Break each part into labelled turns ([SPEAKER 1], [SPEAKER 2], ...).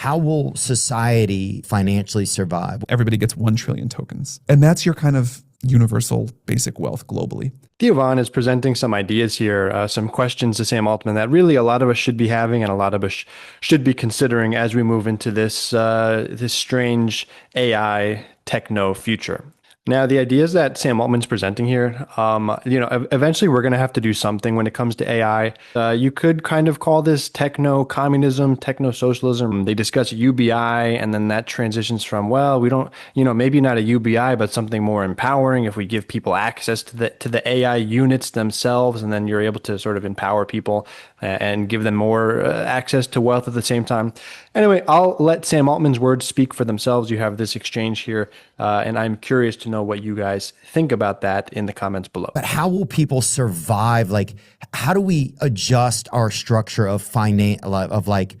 [SPEAKER 1] how will society financially survive?
[SPEAKER 2] Everybody gets 1 trillion tokens. And that's your kind of universal basic wealth globally.
[SPEAKER 3] Theo is presenting some ideas here, some questions to Sam Altman that really a lot of us should be having and a lot of us should be considering as we move into this this strange AI techno future. Now, the ideas that Sam Altman's presenting here, eventually we're going to have to do something when it comes to AI. You could kind of call this techno-communism, techno-socialism. They discuss UBI, and then that transitions from, well, we don't, maybe not a UBI, but something more empowering if we give people access to the AI units themselves, and then you're able to sort of empower people and give them more access to wealth at the same time. Anyway, I'll let Sam Altman's words speak for themselves. You have this exchange here, and I'm curious to know what you guys think about that in the comments below.
[SPEAKER 1] But how will people survive? Like, how do we adjust our structure of finance, of like,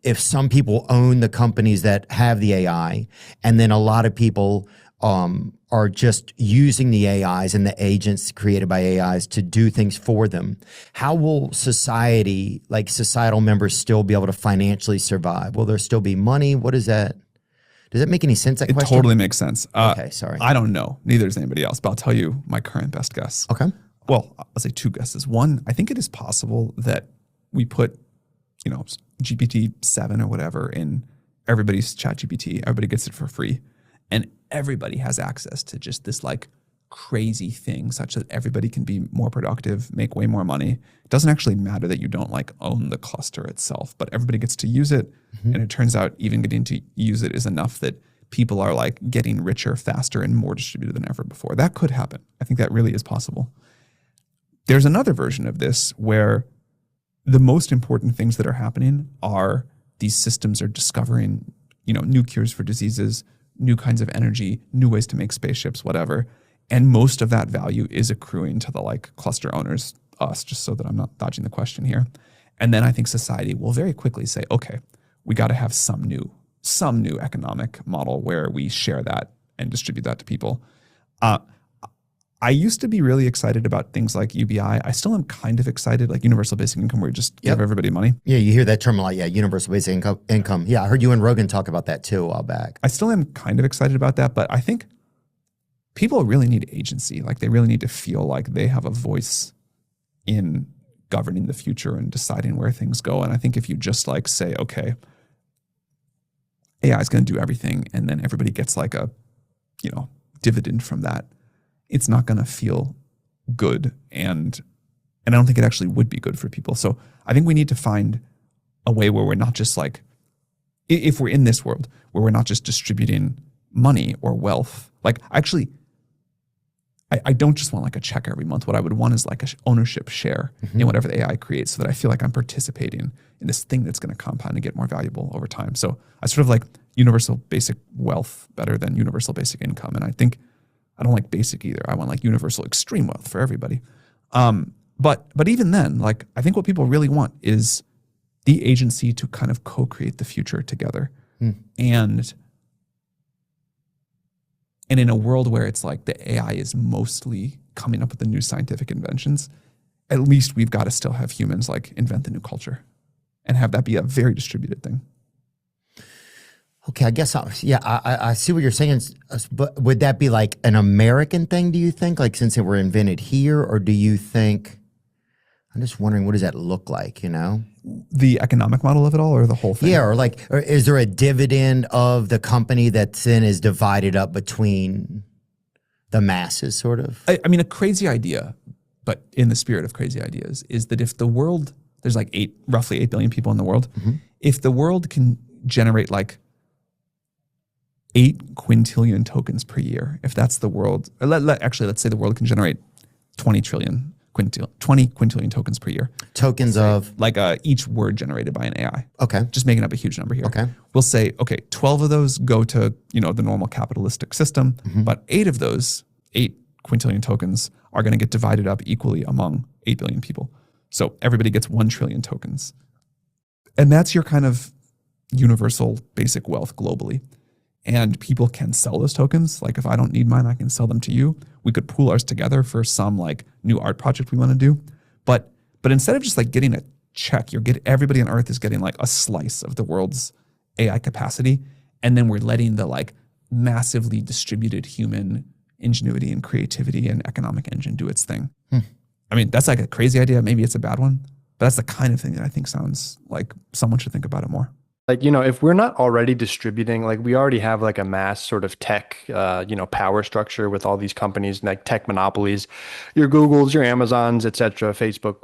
[SPEAKER 1] if some people own the companies that have the AI, and then a lot of people are just using the AIs and the agents created by AIs to do things for them. How will society, like societal members, still be able to financially survive? Will there still be money? What is that? Does that make any sense, that question?
[SPEAKER 2] It totally makes sense.
[SPEAKER 1] Okay, sorry.
[SPEAKER 2] I don't know. Neither does anybody else, but I'll tell you my current best guess.
[SPEAKER 1] Okay.
[SPEAKER 2] Well, I'll say 2 guesses. One, I think it is possible that we put, GPT-7 or whatever in everybody's ChatGPT. Everybody gets it for free. And everybody has access to just this like crazy thing such that everybody can be more productive, make way more money. It doesn't actually matter that you don't like own the cluster itself, but everybody gets to use it. And it turns out even getting to use it is enough that people are like getting richer faster and more distributed than ever before. That could happen. I think that really is possible. There's another version of this where the most important things that are happening are these systems are discovering, new cures for diseases, new kinds of energy, new ways to make spaceships, whatever. And most of that value is accruing to the like cluster owners, us, just so that I'm not dodging the question here. And then I think society will very quickly say, okay, we got to have some new economic model where we share that and distribute that to people. I used to be really excited about things like UBI. I still am kind of excited, like universal basic income, where you just give everybody money.
[SPEAKER 1] Yeah, you hear that term a lot. Yeah, universal basic income. Yeah, I heard you and Rogan talk about that too a while back.
[SPEAKER 2] I still am kind of excited about that, but I think people really need agency. Like they really need to feel like they have a voice in governing the future and deciding where things go. And I think if you just like say, okay, AI is going to do everything, and then everybody gets like a, dividend from that, it's not going to feel good. And I don't think it actually would be good for people. So I think we need to find a way where we're not just like, if we're in this world, where we're not just distributing money or wealth. Like actually, I don't just want like a check every month. What I would want is like a ownership share in whatever the AI creates, so that I feel like I'm participating in this thing that's going to compound and get more valuable over time. So I sort of like universal basic wealth better than universal basic income. And I think I don't like basic either. I want like universal extreme wealth for everybody. But even then, like I think what people really want is the agency to kind of co-create the future together. And in a world where it's like the AI is mostly coming up with the new scientific inventions, at least we've got to still have humans like invent the new culture and have that be a very distributed thing.
[SPEAKER 1] Okay, I guess, I see what you're saying, but would that be like an American thing, do you think? Like since they were invented here, or do you think, I'm just wondering, what does that look like,
[SPEAKER 2] The economic model of it all, or the whole thing?
[SPEAKER 1] Yeah, or is there a dividend of the company that then is divided up between the masses, sort of?
[SPEAKER 2] I mean, a crazy idea, but in the spirit of crazy ideas, is that if the world, there's like roughly 8 billion people in the world, if the world can generate like 8 quintillion tokens per year, if that's the world, let's say the world can generate 20 quintillion tokens per year.
[SPEAKER 1] Tokens of?
[SPEAKER 2] Like each word generated by an AI.
[SPEAKER 1] Okay.
[SPEAKER 2] Just making up a huge number here.
[SPEAKER 1] Okay.
[SPEAKER 2] We'll say, okay, 12 of those go to, the normal capitalistic system, but 8 of those, 8 quintillion tokens are going to get divided up equally among 8 billion people. So everybody gets 1 trillion tokens. And that's your kind of universal basic wealth globally. And people can sell those tokens. Like if I don't need mine, I can sell them to you. We could pool ours together for some like new art project we want to do. But instead of just like getting a check, everybody on Earth is getting like a slice of the world's AI capacity, and then we're letting the like massively distributed human ingenuity and creativity and economic engine do its thing. I mean, that's like a crazy idea. Maybe it's a bad one, but that's the kind of thing that I think sounds like someone should think about it more.
[SPEAKER 3] Like, if we're not already distributing, like we already have like a mass sort of tech, power structure with all these companies, like tech monopolies, your Googles, your Amazons, et cetera, Facebook,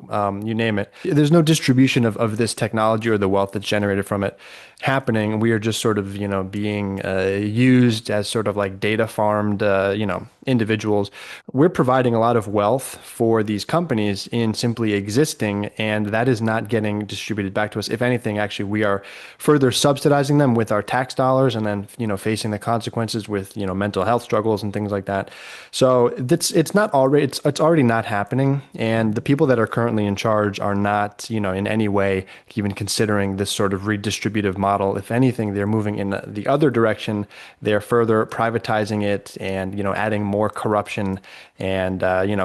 [SPEAKER 3] you name it. There's no distribution of this technology or the wealth that's generated from it happening. We are just sort of, being used as sort of like data farmed, individuals. We're providing a lot of wealth for these companies in simply existing, and that is not getting distributed back to us. If anything, actually, we are further subsidizing them with our tax dollars, and then facing the consequences with mental health struggles and things like that. So it's already not happening, and the people that are currently in charge are not in any way even considering this sort of redistributive model. If anything, they're moving in the other direction. They're further privatizing it and adding more corruption and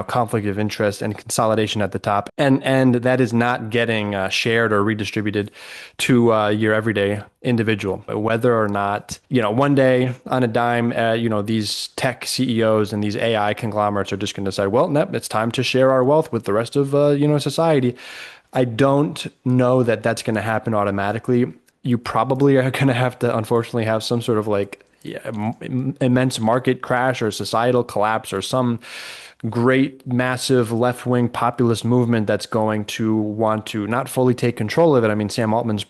[SPEAKER 3] conflict of interest and consolidation at the top, and that is not getting shared or redistributed to your everyday individual. Whether or not one day on a dime, these tech CEOs and these AI conglomerates are just going to decide, well, nope, it's time to share our wealth with the rest of society. I don't know that that's going to happen automatically. You probably are going to have to, unfortunately, have some sort of like immense market crash or societal collapse or some great, massive left-wing populist movement that's going to want to not fully take control of it. I mean, Sam Altman's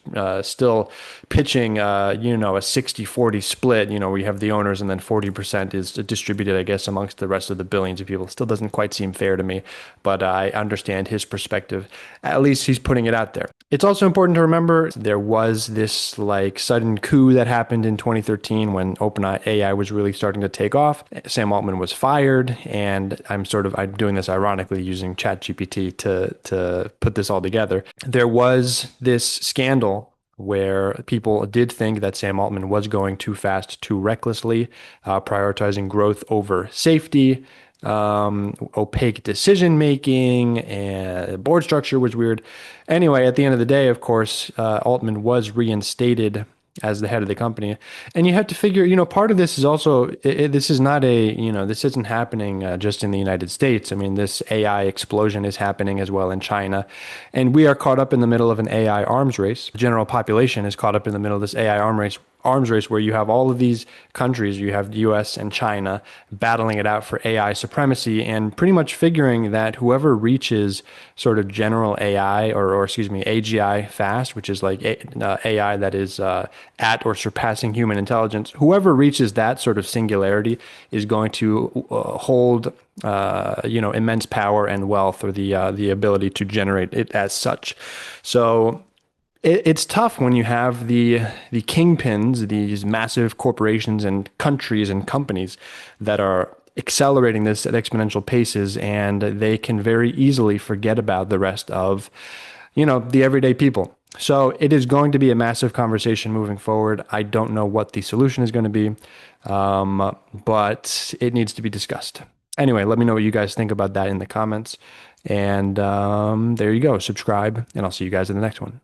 [SPEAKER 3] still pitching, a 60-40 split. We have the owners and then 40% is distributed, I guess, amongst the rest of the billions of people. Still doesn't quite seem fair to me, but I understand his perspective. At least he's putting it out there. It's also important to remember there was this like sudden coup that happened in 2013 when OpenAI was really starting to take off. Sam Altman was fired, and I'm doing this ironically using ChatGPT to put this all together. There was this scandal where people did think that Sam Altman was going too fast, too recklessly, prioritizing growth over safety. Opaque decision making, and board structure was weird. Anyway, at the end of the day, of course, Altman was reinstated as the head of the company. And you have to figure, part of this is also, this is not this isn't happening just in the United States. I mean, this AI explosion is happening as well in China. And we are caught up in the middle of an AI arms race. The general population is caught up in the middle of this AI arms race where you have all of these countries, you have the US and China battling it out for AI supremacy and pretty much figuring that whoever reaches sort of general AI or excuse me, AGI fast, which is like AI that is at or surpassing human intelligence, whoever reaches that sort of singularity is going to hold immense power and wealth, or the ability to generate it as such. So it's tough when you have the kingpins, these massive corporations and countries and companies that are accelerating this at exponential paces, and they can very easily forget about the rest of, the everyday people. So it is going to be a massive conversation moving forward. I don't know what the solution is going to be, but it needs to be discussed. Anyway, let me know what you guys think about that in the comments. And there you go. Subscribe, and I'll see you guys in the next one.